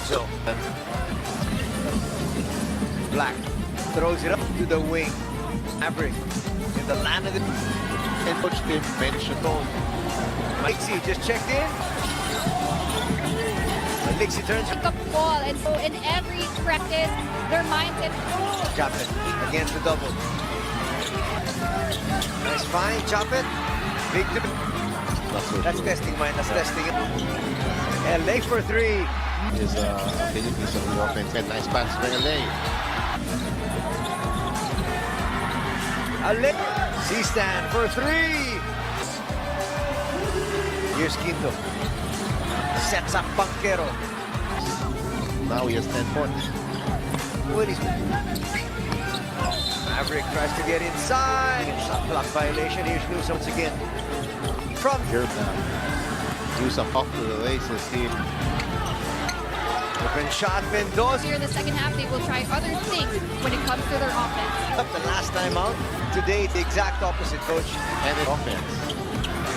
So, Black throws it up to the wing. Maverick in the land of the... And coach Tim mentioned Lixie just checked in. Lixie turns. Pick up ball, and so in every practice, their mindset. Chop it against the double. Nice find, chop it. Big that's testing mine, that's testing it. LA for three. Is Philippines on the offense. And nice pass by LA. LA. C-stand for three. Here's Quinto. Sets up Banquero. Now he has 10 points. Maverick tries to get inside. Shot block violation. Here's Luz once again. From Here now. Do some off to the races here. open shot, Mendoza. Here in the second half, they will try other things when it comes to their offense. Up the last time out. Today, the exact opposite, coach. And in offense.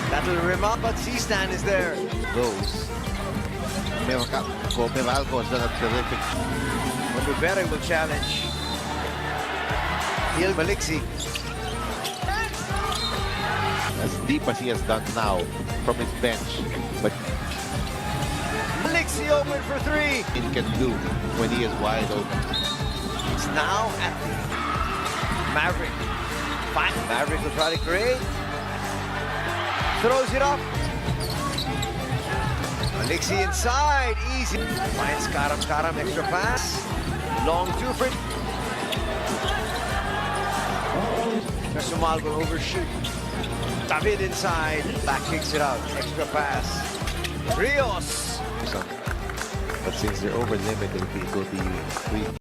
That'll rim up, but C-stand is there. Goes. Meralco has done a terrific. Rivera will challenge. He'll Malixi. As deep as he has done now from his bench. But Malixi open for three. he can do when he is wide open. It's now at the Maverick. Fine. Maverick will try to create. Throws it up. Malixi inside. Easy. Finds Karam. Extra pass. Long two for... Casumal will overshoot. David inside. Back kicks it out. Extra pass. Rios. But since they're over limited, it will be free.